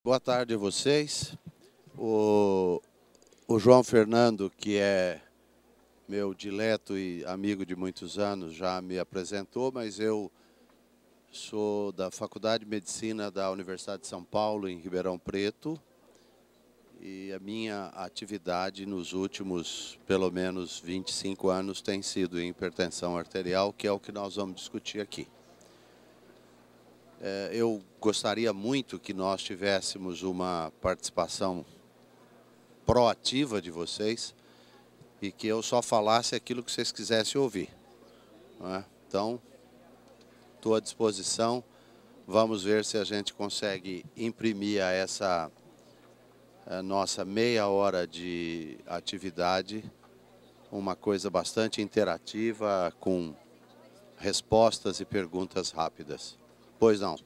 Boa tarde a vocês. O João Fernando, que é meu dileto e amigo de muitos anos, já me apresentou, mas eu sou da Faculdade de Medicina da Universidade de São Paulo, em Ribeirão Preto, e a minha atividade nos últimos, pelo menos, 25 anos tem sido em hipertensão arterial, que é o que nós vamos discutir aqui. Eu gostaria muito que nós tivéssemos uma participação proativa de vocês e que eu só falasse aquilo que vocês quisessem ouvir, não é? Então, estou à disposição. Vamos ver se a gente consegue imprimir a nossa meia hora de atividade uma coisa bastante interativa, com respostas e perguntas rápidas. Pois não.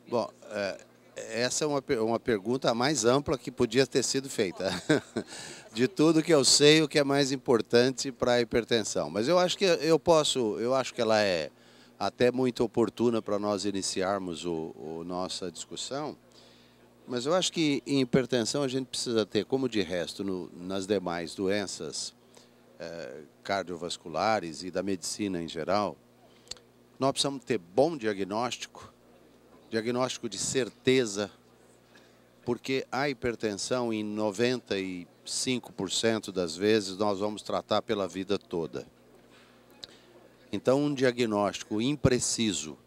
Bom, essa é uma pergunta mais ampla que podia ter sido feita. De tudo que eu sei, o que é mais importante para a hipertensão. Mas eu acho que eu acho que ela é até muito oportuna para nós iniciarmos nossa discussão. Mas eu acho que em hipertensão a gente precisa ter, como de resto, nas demais doenças cardiovasculares e da medicina em geral, nós precisamos ter bom diagnóstico de certeza, porque a hipertensão, em 95% das vezes, nós vamos tratar pela vida toda. Então, um diagnóstico impreciso,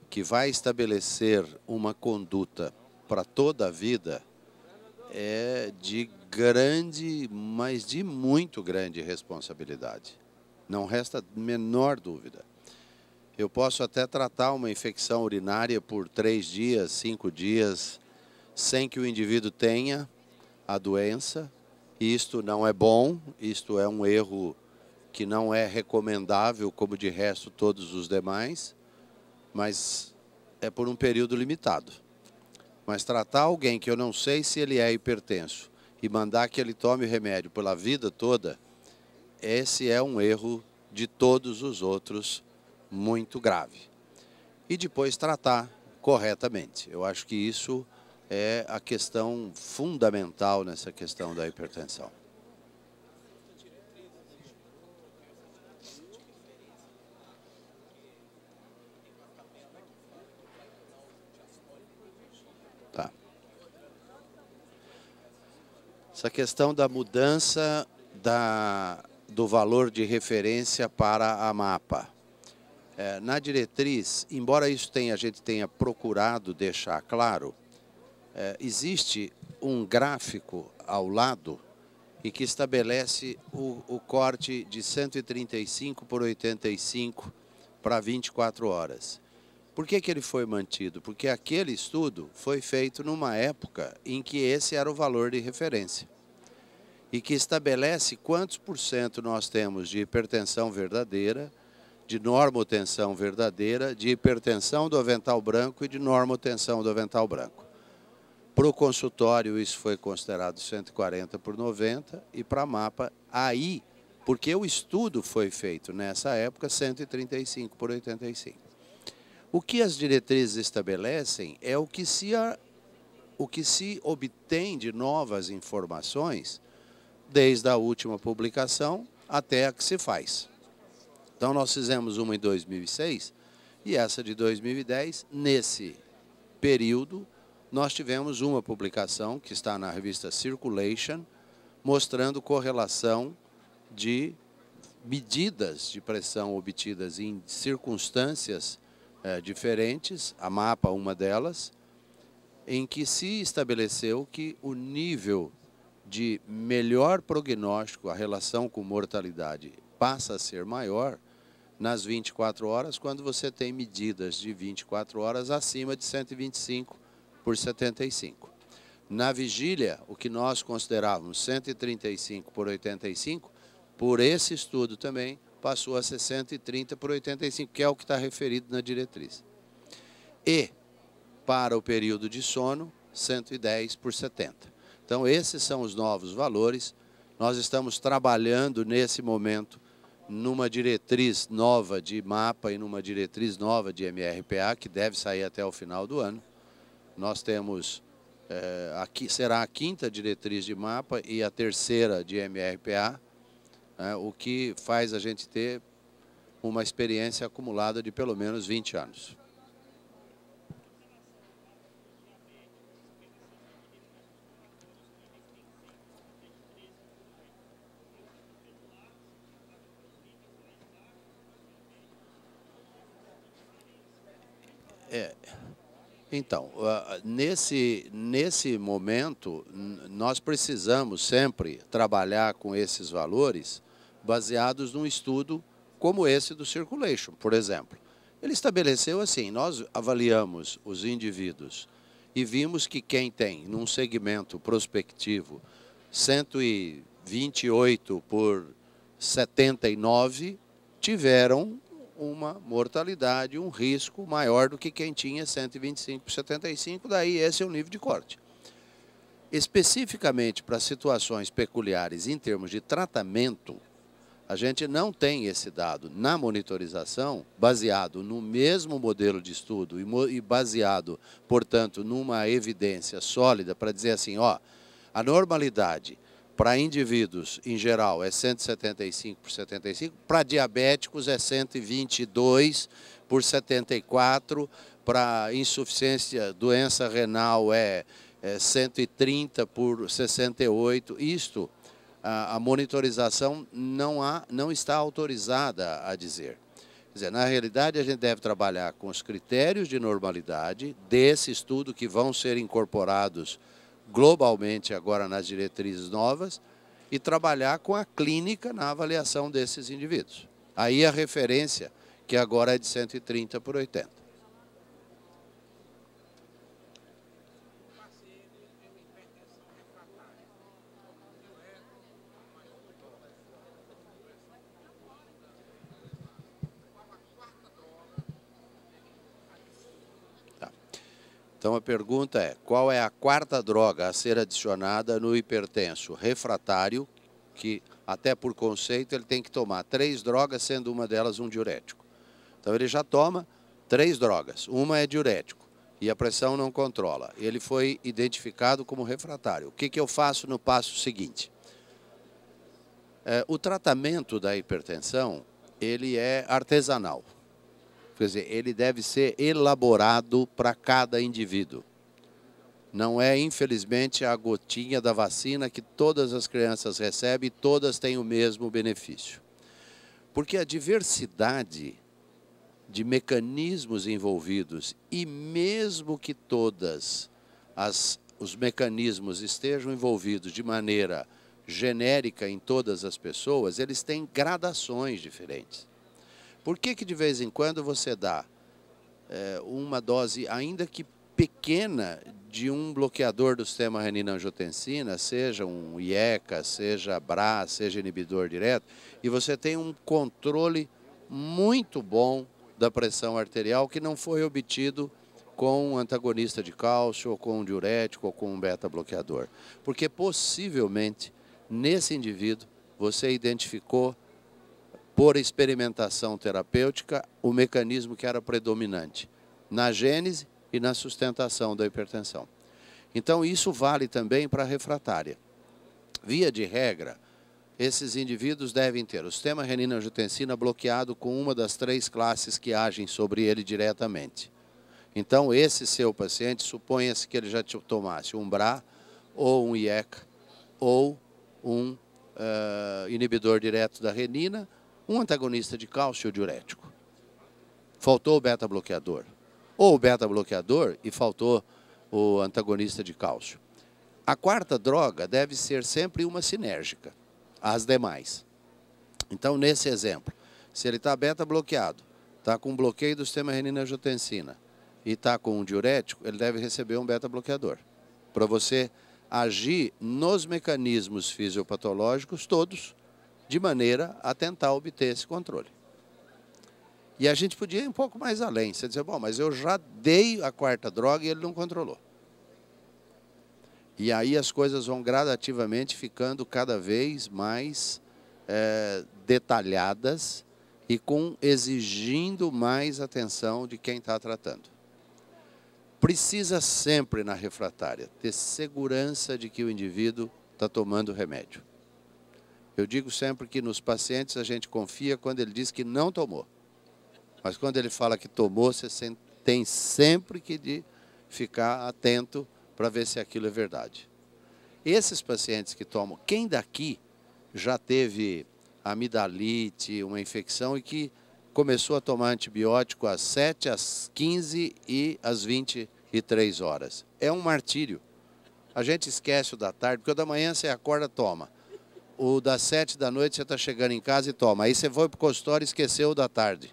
que vai estabelecer uma conduta para toda a vida, é de grande, mas de muito grande responsabilidade. Não resta a menor dúvida. Eu posso até tratar uma infecção urinária por 3 dias, 5 dias, sem que o indivíduo tenha a doença. Isto não é bom, isto é um erro que não é recomendável, como de resto todos os demais, mas é por um período limitado. Mas tratar alguém que eu não sei se ele é hipertenso e mandar que ele tome remédio pela vida toda, esse é um erro de todos os outros muito grave. E depois tratar corretamente. Eu acho que isso é a questão fundamental nessa questão da hipertensão. Tá. Essa questão da mudança do valor de referência para a MAPA. Na diretriz, embora a gente tenha procurado deixar claro, existe um gráfico ao lado e que estabelece o corte de 135 por 85 para 24 horas. Por que ele foi mantido? Porque aquele estudo foi feito numa época em que esse era o valor de referência e que estabelece quantos por cento nós temos de hipertensão verdadeira, de normotensão verdadeira, de hipertensão do avental branco e de normotensão do avental branco. Para o consultório, isso foi considerado 140 por 90, e para a MAPA, aí, porque o estudo foi feito nessa época, 135 por 85. O que as diretrizes estabelecem é o que se obtém de novas informações, desde a última publicação até a que se faz. Então, nós fizemos uma em 2006 e essa de 2010. Nesse período, nós tivemos uma publicação que está na revista Circulation, mostrando correlação de medidas de pressão obtidas em circunstâncias diferentes, a MAPA uma delas, em que se estabeleceu que o nível de melhor prognóstico, a relação com mortalidade, passa a ser maior nas 24 horas, quando você tem medidas de 24 horas acima de 125 por 75. Na vigília, o que nós considerávamos 135 por 85, por esse estudo também, passou a ser 130 por 85, que é o que está referido na diretriz. E, para o período de sono, 110 por 70. Então, esses são os novos valores. Nós estamos trabalhando, nesse momento, numa diretriz nova de mapa e numa diretriz nova de MRPA, que deve sair até o final do ano. Nós temos, aqui será a quinta diretriz de mapa e a terceira de MRPA, o que faz a gente ter uma experiência acumulada de pelo menos 20 anos. Então, nesse momento, nós precisamos sempre trabalhar com esses valores baseados num estudo como esse do Circulation, por exemplo. Ele estabeleceu assim, nós avaliamos os indivíduos e vimos que quem tem, num segmento prospectivo, 128 por 79, tiveram uma mortalidade, um risco maior do que quem tinha 125 por 75, daí esse é o nível de corte. Especificamente para situações peculiares em termos de tratamento, a gente não tem esse dado na monitorização, baseado no mesmo modelo de estudo e baseado, portanto, numa evidência sólida para dizer assim, ó, a normalidade para indivíduos, em geral, é 175 por 75, para diabéticos é 122 por 74, para insuficiência, doença renal é 130 por 68. Isto, a monitorização não está autorizada a dizer. Quer dizer, na realidade, a gente deve trabalhar com os critérios de normalidade desse estudo que vão ser incorporados globalmente agora nas diretrizes novas e trabalhar com a clínica na avaliação desses indivíduos. Aí a referência, que agora é de 130 por 80. Então a pergunta é, qual é a quarta droga a ser adicionada no hipertenso refratário, que até por conceito ele tem que tomar 3 drogas, sendo uma delas um diurético. Então ele já toma 3 drogas, uma é diurético e a pressão não controla. Ele foi identificado como refratário. O que eu faço no passo seguinte? O tratamento da hipertensão, ele é artesanal. Quer dizer, ele deve ser elaborado para cada indivíduo. Não é, infelizmente, a gotinha da vacina que todas as crianças recebem e todas têm o mesmo benefício. Porque a diversidade de mecanismos envolvidos e mesmo que todos os mecanismos estejam envolvidos de maneira genérica em todas as pessoas, eles têm gradações diferentes. Por que de vez em quando você dá uma dose, ainda que pequena, de um bloqueador do sistema renina-angiotensina, seja um IECA, seja BRA, seja inibidor direto, e você tem um controle muito bom da pressão arterial que não foi obtido com um antagonista de cálcio, ou com um diurético, ou com um beta-bloqueador? Porque possivelmente, nesse indivíduo, você identificou por experimentação terapêutica, o mecanismo que era predominante na gênese e na sustentação da hipertensão. Então, isso vale também para a refratária. Via de regra, esses indivíduos devem ter o sistema renina-angiotensina bloqueado com uma das 3 classes que agem sobre ele diretamente. Então, esse seu paciente, suponha-se que ele já tomasse um BRA, ou um IECA, ou um inibidor direto da renina, um antagonista de cálcio diurético. Faltou o beta-bloqueador. Ou o beta-bloqueador e faltou o antagonista de cálcio. A quarta droga deve ser sempre uma sinérgica às demais. Então, nesse exemplo, se ele está beta-bloqueado, está com bloqueio do sistema renina-angiotensina e está com um diurético, ele deve receber um beta-bloqueador. Para você agir nos mecanismos fisiopatológicos todos, de maneira a tentar obter esse controle. E a gente podia ir um pouco mais além. Você dizer, bom, mas eu já dei a quarta droga e ele não controlou. E aí as coisas vão gradativamente ficando cada vez mais detalhadas e exigindo mais atenção de quem está tratando. Precisa sempre, na refratária, ter segurança de que o indivíduo está tomando remédio. Eu digo sempre que nos pacientes a gente confia quando ele diz que não tomou. Mas quando ele fala que tomou, você tem sempre que ficar atento para ver se aquilo é verdade. Esses pacientes que tomam, quem daqui já teve amidalite, uma infecção e que começou a tomar antibiótico às 7, às 15 e às 23 horas? É um martírio. A gente esquece o da tarde, porque o da manhã você acorda, toma. O das 7 da noite você está chegando em casa e toma. Aí você foi para o consultório e esqueceu o da tarde,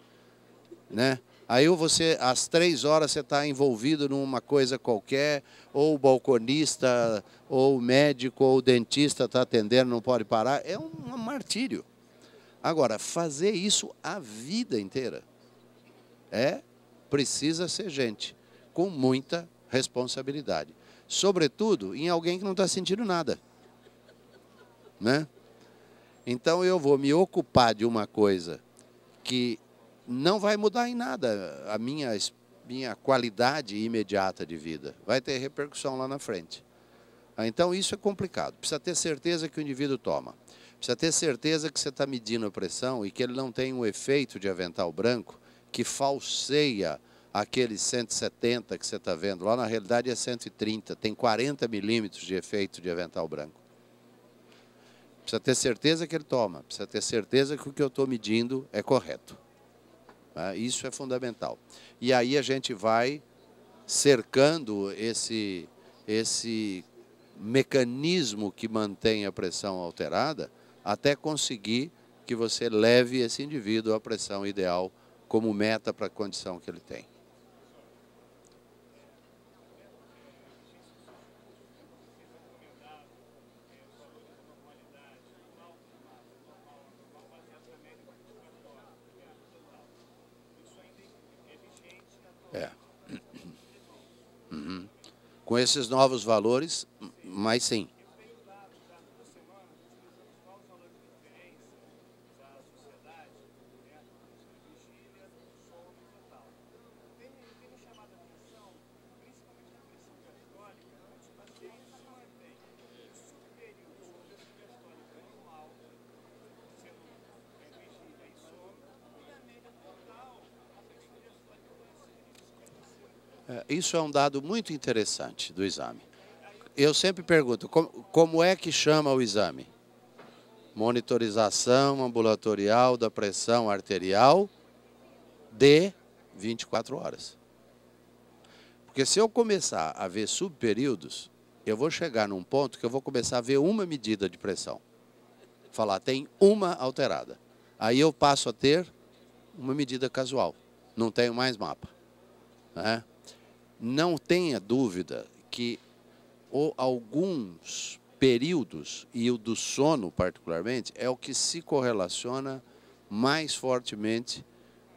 né? Aí você, às 3 horas você está envolvido numa coisa qualquer, ou o balconista, ou o médico, ou o dentista está atendendo, não pode parar. É um martírio. Agora, fazer isso a vida inteira precisa ser gente com muita responsabilidade. Sobretudo em alguém que não está sentindo nada, né? Então eu vou me ocupar de uma coisa que não vai mudar em nada a minha qualidade imediata de vida. Vai ter repercussão lá na frente. Então isso é complicado. Precisa ter certeza que o indivíduo toma. Precisa ter certeza que você está medindo a pressão e que ele não tem um efeito de avental branco que falseia aqueles 170 que você está vendo. Lá na realidade é 130, tem 40 milímetros de efeito de avental branco. Precisa ter certeza que ele toma, precisa ter certeza que o que eu estou medindo é correto. Isso é fundamental. E aí a gente vai cercando esse mecanismo que mantém a pressão alterada até conseguir que você leve esse indivíduo à pressão ideal como meta para a condição que ele tem. Uhum. Com esses novos valores, mas sim. Isso é um dado muito interessante do exame. Eu sempre pergunto, como é que chama o exame? Monitorização ambulatorial da pressão arterial de 24 horas. Porque se eu começar a ver subperíodos, eu vou chegar num ponto que eu vou começar a ver uma medida de pressão. Falar, tem uma alterada. Aí eu passo a ter uma medida casual. Não tenho mais mapa, né? Não tenha dúvida que alguns períodos, e o do sono particularmente, é o que se correlaciona mais fortemente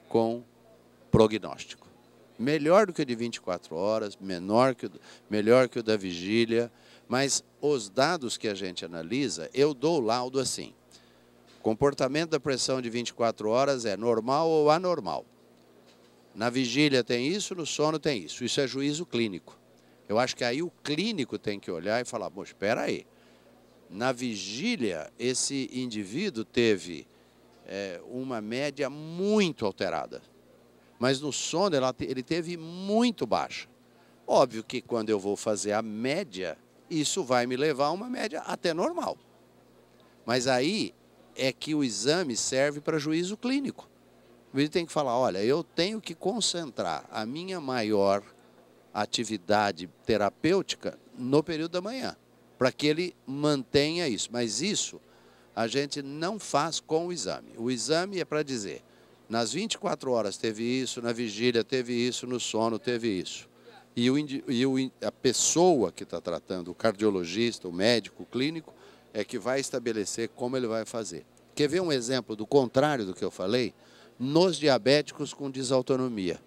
com prognóstico. Melhor do que o de 24 horas, melhor que o da vigília, mas os dados que a gente analisa, eu dou laudo assim. Comportamento da pressão de 24 horas é normal ou anormal. Na vigília tem isso, no sono tem isso. Isso é juízo clínico. Eu acho que aí o clínico tem que olhar e falar, poxa, espera aí. Na vigília, esse indivíduo teve uma média muito alterada. Mas no sono ele teve muito baixa. Óbvio que quando eu vou fazer a média, isso vai me levar a uma média até normal. Mas aí é que o exame serve para juízo clínico. Ele tem que falar, olha, eu tenho que concentrar a minha maior atividade terapêutica no período da manhã, para que ele mantenha isso. Mas isso a gente não faz com o exame. O exame é para dizer, nas 24 horas teve isso, na vigília teve isso, no sono teve isso. E a pessoa que está tratando, o cardiologista, o médico, o clínico, é que vai estabelecer como ele vai fazer. Quer ver um exemplo do contrário do que eu falei? nos diabéticos com desautonomia.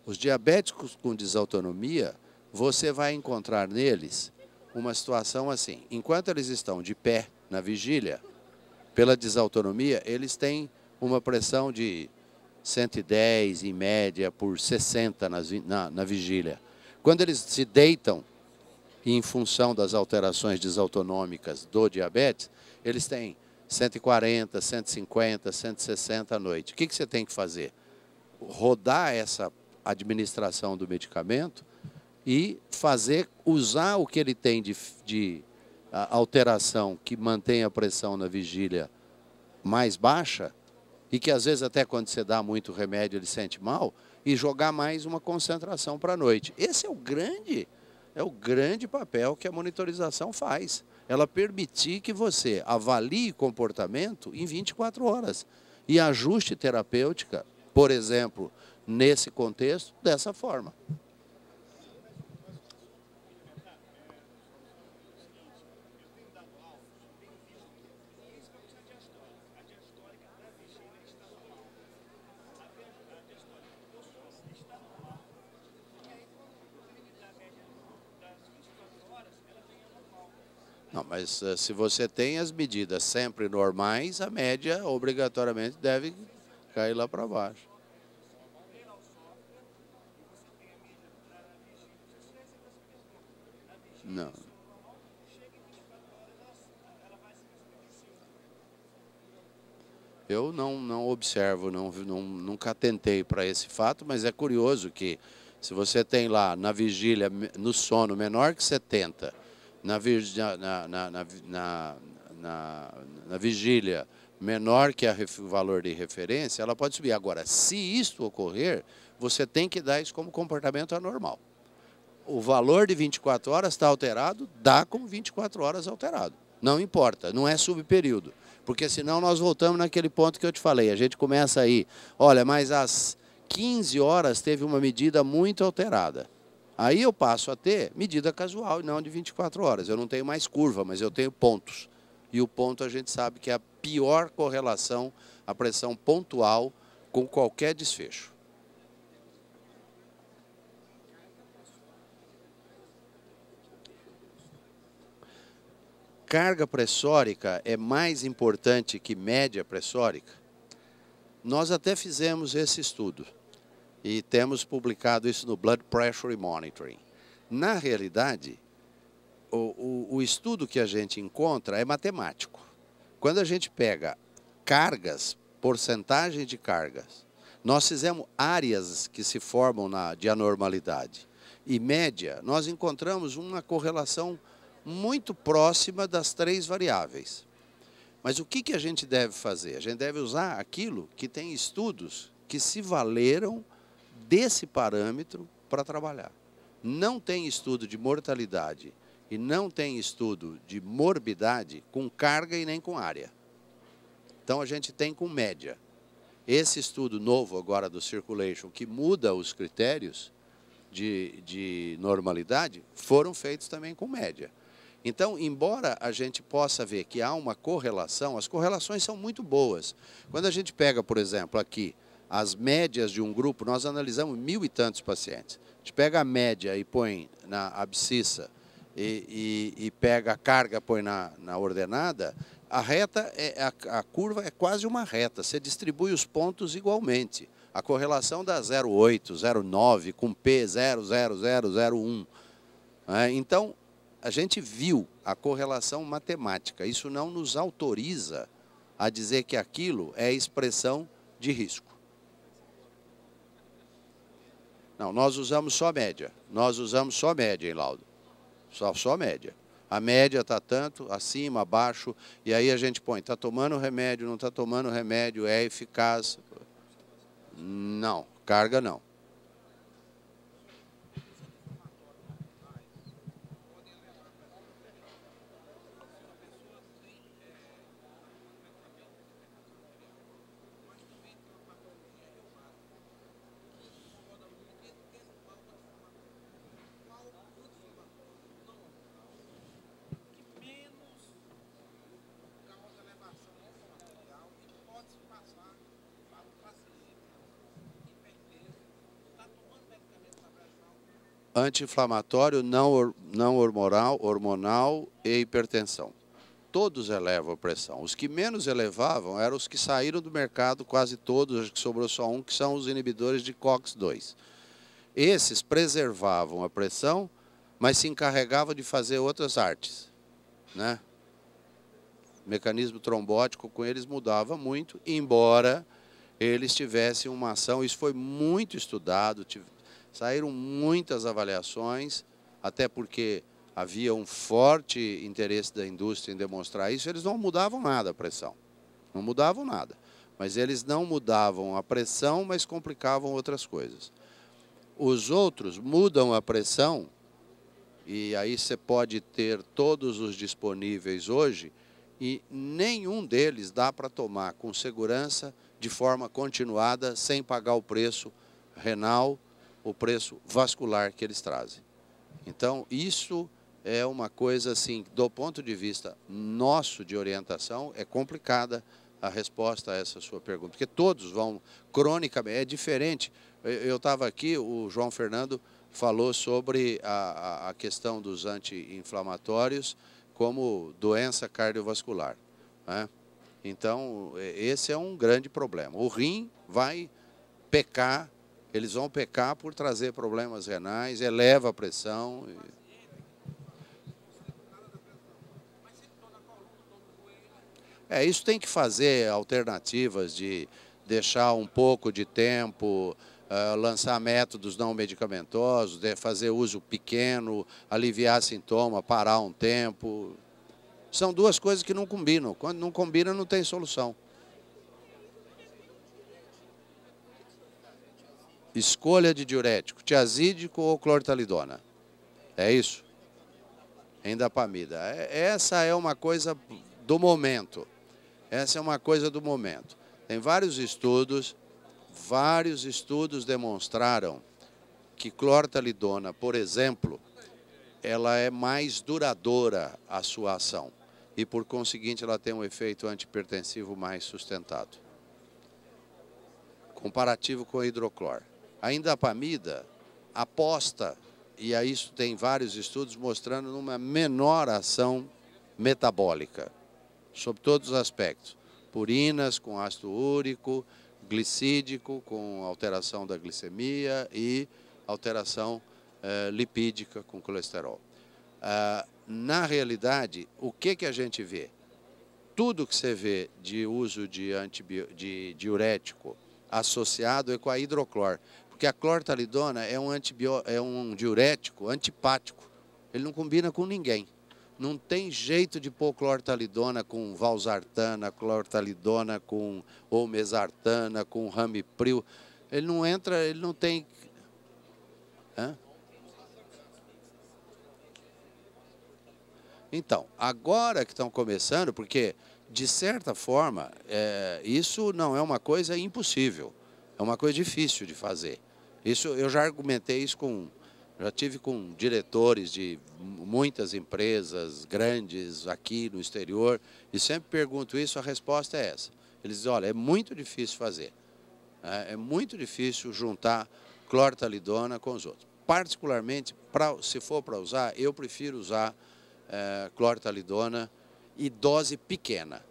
Os diabéticos com desautonomia, você vai encontrar neles uma situação assim. Enquanto eles estão de pé na vigília, pela desautonomia, eles têm uma pressão de 110 em média por 60 na vigília. Quando eles se deitam, em função das alterações desautonômicas do diabetes, eles têm 140, 150, 160 à noite. O que você tem que fazer? Rodar essa administração do medicamento e usar o que ele tem de alteração que mantém a pressão na vigília mais baixa, e que às vezes até quando você dá muito remédio ele sente mal, e jogar mais uma concentração para a noite. Esse é o grande papel que a monitorização faz. Ela permitir que você avalie comportamento em 24 horas e ajuste terapêutica, por exemplo, nesse contexto, dessa forma. Não, mas se você tem as medidas sempre normais, a média obrigatoriamente deve cair lá para baixo. Não. Eu não observo, nunca atentei para esse fato, mas é curioso que se você tem lá na vigília, no sono menor que 70, na vigília menor que o valor de referência, ela pode subir. Agora, se isso ocorrer, você tem que dar isso como comportamento anormal. O valor de 24 horas está alterado, dá como 24 horas alterado. Não importa, não é subperíodo. Porque senão nós voltamos naquele ponto que eu te falei. A gente começa aí, olha, mas às 15 horas teve uma medida muito alterada. Aí eu passo a ter medida casual e não de 24 horas. Eu não tenho mais curva, mas eu tenho pontos. E o ponto a gente sabe que é a pior correlação, a pressão pontual com qualquer desfecho. Carga pressórica é mais importante que média pressórica? Nós até fizemos esse estudo e temos publicado isso no Blood Pressure Monitoring. Na realidade, o estudo que a gente encontra é matemático. Quando a gente pega cargas, porcentagem de cargas, nós fizemos áreas que se formam de anormalidade e média, nós encontramos uma correlação muito próxima das 3 variáveis. Mas o que a gente deve fazer? A gente deve usar aquilo que tem estudos que se valeram desse parâmetro para trabalhar. Não tem estudo de mortalidade e não tem estudo de morbidade com carga e nem com área. Então a gente tem com média. Esse estudo novo agora do Circulation, que muda os critérios de normalidade, foram feitos também com média. Então, embora a gente possa ver que há uma correlação, as correlações são muito boas. Quando a gente pega, por exemplo, aqui, as médias de um grupo, nós analisamos 1000 e tantos pacientes. A gente pega a média e põe na abscissa e pega a carga, põe na ordenada, a reta, a curva é quase uma reta, você distribui os pontos igualmente. A correlação dá 0,8, 0,9, com P 0,00001. Então, a gente viu a correlação matemática. Isso não nos autoriza a dizer que aquilo é expressão de risco. Não, nós usamos só média. Nós usamos só média em laudo. Só média. A média está tanto, acima, abaixo, e aí a gente põe, está tomando remédio, não está tomando remédio, é eficaz? Não, carga não. anti-inflamatório, não hormonal e hipertensão. Todos elevam a pressão. Os que menos elevavam eram os que saíram do mercado, quase todos, acho que sobrou só um, que são os inibidores de COX-2. Esses preservavam a pressão, mas se encarregavam de fazer outras artes, né? O mecanismo trombótico com eles mudava muito, embora eles tivessem uma ação, isso foi muito estudado, saíram muitas avaliações, até porque havia um forte interesse da indústria em demonstrar isso. Eles não mudavam nada a pressão, não mudavam nada, mas eles não mudavam a pressão, mas complicavam outras coisas. Os outros mudam a pressão, e aí você pode ter todos os disponíveis hoje, e nenhum deles dá para tomar com segurança, de forma continuada, sem pagar o preço renal, o preço vascular que eles trazem. Então, isso é uma coisa, assim, do ponto de vista nosso de orientação, é complicada a resposta a essa sua pergunta, porque todos vão cronicamente, é diferente. Eu estava aqui, o João Fernando falou sobre a questão dos anti-inflamatórios como doença cardiovascular, né? Então, esse é um grande problema. O rim vai pecar, eles vão pecar por trazer problemas renais, eleva a pressão. Isso tem que fazer alternativas de deixar um pouco de tempo, lançar métodos não medicamentosos, fazer uso pequeno, aliviar sintoma, parar um tempo. São duas coisas que não combinam. Quando não combina, não tem solução. Escolha de diurético, tiazídico ou clortalidona. É isso? Endapamida. Essa é uma coisa do momento. Essa é uma coisa do momento. Tem vários estudos demonstraram que clortalidona, por exemplo, ela é mais duradoura a sua ação e, por conseguinte, ela tem um efeito antihipertensivo mais sustentado, comparativo com a hidroclor. A indapamida aposta, e a isso tem vários estudos mostrando uma menor ação metabólica, sob todos os aspectos. Purinas com ácido úrico, glicídico com alteração da glicemia e alteração lipídica com colesterol. Na realidade, o que a gente vê? Tudo que você vê de uso de diurético associado é com a hidroclor, porque a clortalidona é um diurético antipático, ele não combina com ninguém. Não tem jeito de pôr clortalidona com valsartana, clortalidona com ou mesartana, com ramipril. Ele não entra, ele não tem... Hã? Então, agora que estão começando, porque, de certa forma, isso não é uma coisa impossível, é uma coisa difícil de fazer. Isso, eu já argumentei isso já tive com diretores de muitas empresas grandes aqui no exterior, e sempre pergunto isso, a resposta é essa. Eles dizem, olha, é muito difícil fazer, é muito difícil juntar clortalidona com os outros. Particularmente, se for para usar, eu prefiro usar clortalidona e dose pequena.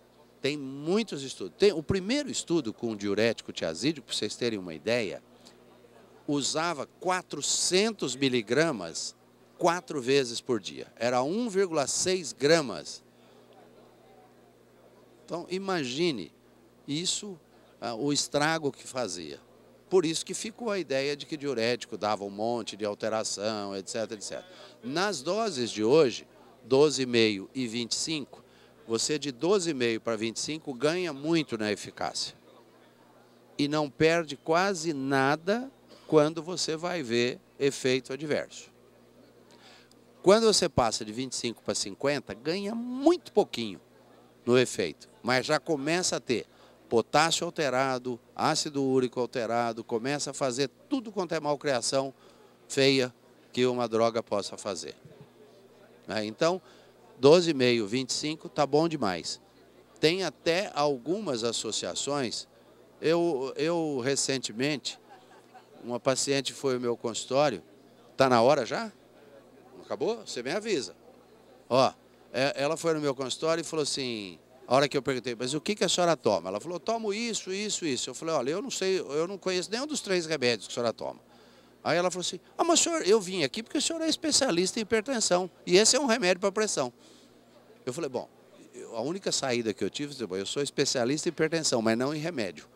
Tem muitos estudos. O primeiro estudo com diurético tiazídico, para vocês terem uma ideia, usava 400 miligramas 4 vezes por dia. Era 1,6 gramas. Então, imagine isso, o estrago que fazia. Por isso que ficou a ideia de que diurético dava um monte de alteração, etc, etc. Nas doses de hoje, 12,5 e 25, você de 12,5 para 25 ganha muito na eficácia. E não perde quase nada quando você vai ver efeito adverso. Quando você passa de 25 para 50, ganha muito pouquinho no efeito, mas já começa a ter potássio alterado, ácido úrico alterado, começa a fazer tudo quanto é malcriação feia que uma droga possa fazer. Então, 12,5, 25 está bom demais. Tem até algumas associações. Eu recentemente, uma paciente foi ao meu consultório Tá na hora já? Acabou? Você me avisa. Ó, ela foi no meu consultório e falou assim, a hora que eu perguntei, mas o que a senhora toma? Ela falou, tomo isso, isso, isso. Eu falei, olha, eu não sei, eu não conheço nenhum dos 3 remédios que a senhora toma. Aí ela falou assim, ah, mas senhor, eu vim aqui porque o senhor é especialista em hipertensão. E esse é um remédio para pressão. Eu falei, bom, a única saída que eu tive, eu sou especialista em hipertensão, mas não em remédio.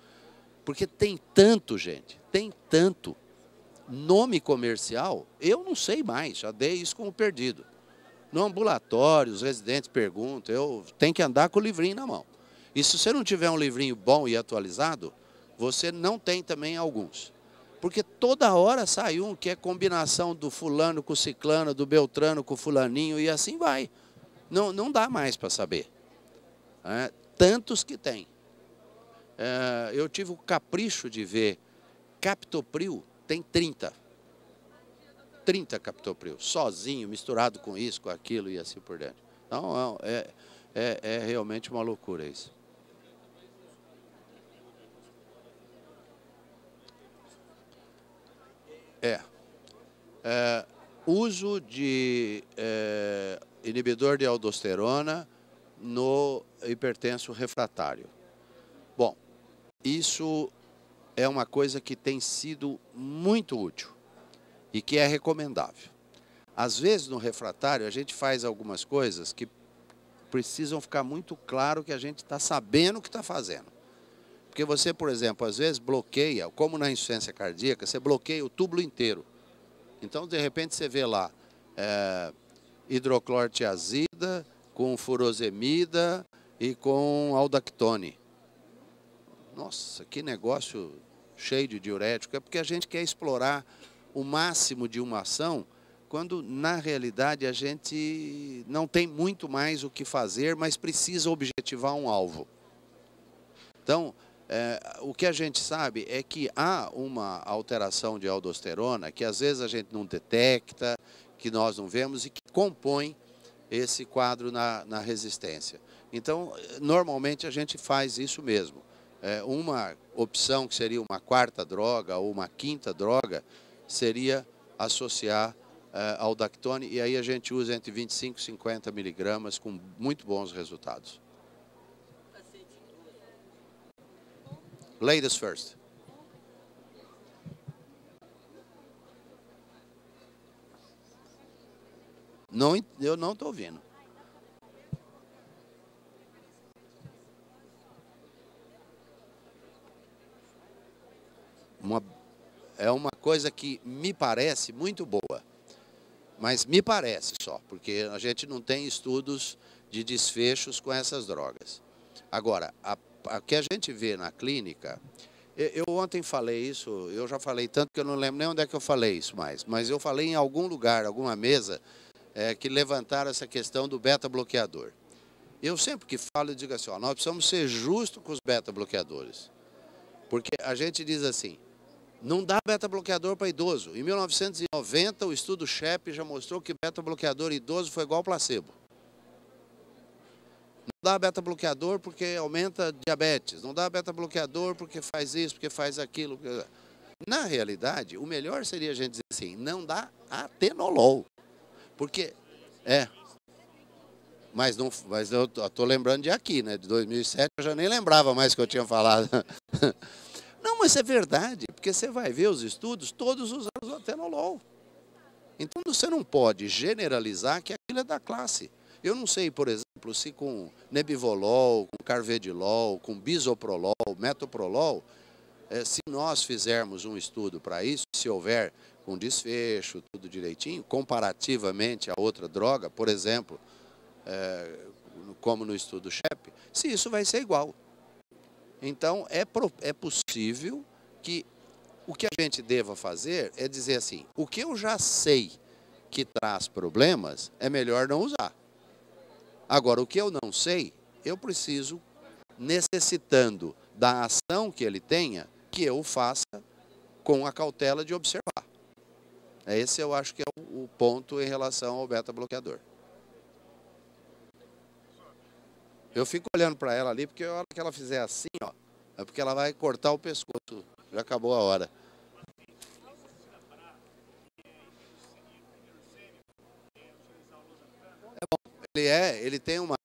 Porque tem tanto, gente, tem tanto. Nome comercial, eu não sei mais, já dei isso como perdido. No ambulatório, os residentes perguntam, eu tenho que andar com o livrinho na mão. E se você não tiver um livrinho bom e atualizado, você não tem também alguns. Porque toda hora sai um que é combinação do fulano com o ciclano, do beltrano com o fulaninho, e assim vai. Não dá mais para saber. Tantos que tem. Eu tive o capricho de ver captopril, tem 30 captopril, sozinho, misturado com isso, com aquilo e assim por diante. Então, é realmente uma loucura isso. Uso de inibidor de aldosterona no hipertenso refratário. Bom, isso é uma coisa que tem sido muito útil e que é recomendável. Às vezes, no refratário, a gente faz algumas coisas que precisam ficar muito claro que a gente está sabendo o que está fazendo. Porque você, por exemplo, às vezes bloqueia, como na insuficiência cardíaca, você bloqueia o túbulo inteiro. Então, de repente, você vê lá hidroclorotiazida com furosemida e com aldactone. Nossa, que negócio cheio de diurético. É porque a gente quer explorar o máximo de uma ação, quando, na realidade, a gente não tem muito mais o que fazer, mas precisa objetivar um alvo. Então, o que a gente sabe é que há uma alteração de aldosterona que, às vezes, a gente não detecta, que nós não vemos e que compõe esse quadro na resistência. Então, normalmente, a gente faz isso mesmo. Uma opção que seria uma 4ª droga ou uma 5ª droga seria associar aldactone, e aí a gente usa entre 25 e 50 miligramas com muito bons resultados. Ladies first. Não, eu não estou ouvindo. É uma coisa que me parece muito boa, mas me parece só, porque a gente não tem estudos de desfechos com essas drogas. Agora, a que a gente vê na clínica, eu ontem falei isso, eu já falei tanto que eu não lembro nem onde é que eu falei isso mais, mas eu falei em algum lugar, alguma mesa, que levantaram essa questão do beta-bloqueador. Eu sempre que falo, eu digo assim, ó, nós precisamos ser justos com os beta-bloqueadores, porque a gente diz assim, não dá beta-bloqueador para idoso. Em 1990, o estudo SHAP já mostrou que beta-bloqueador idoso foi igual placebo. Não dá beta-bloqueador porque aumenta diabetes. Não dá beta-bloqueador porque faz isso, porque faz aquilo. Na realidade, o melhor seria a gente dizer assim, não dá atenolol. Porque, mas eu estou lembrando de aqui, né? De 2007, eu já nem lembrava mais que eu tinha falado. Não, mas é verdade, porque você vai ver os estudos, todos usaram o atenolol. Então, você não pode generalizar que aquilo é da classe. Eu não sei, por exemplo, se com nebivolol, com carvedilol, com bisoprolol, metoprolol, se nós fizermos um estudo para isso, se houver com desfecho, tudo direitinho, comparativamente a outra droga, por exemplo, como no estudo SHAP, se isso vai ser igual. Então, é possível que o que a gente deva fazer é dizer assim, o que eu já sei que traz problemas, é melhor não usar. Agora, o que eu não sei, eu preciso, necessitando da ação que ele tenha, que eu faça com a cautela de observar. Esse eu acho que é o ponto em relação ao beta-bloqueador. Eu fico olhando para ela ali, porque a hora que ela fizer assim, ó, é porque ela vai cortar o pescoço. Já acabou a hora. Ele tem uma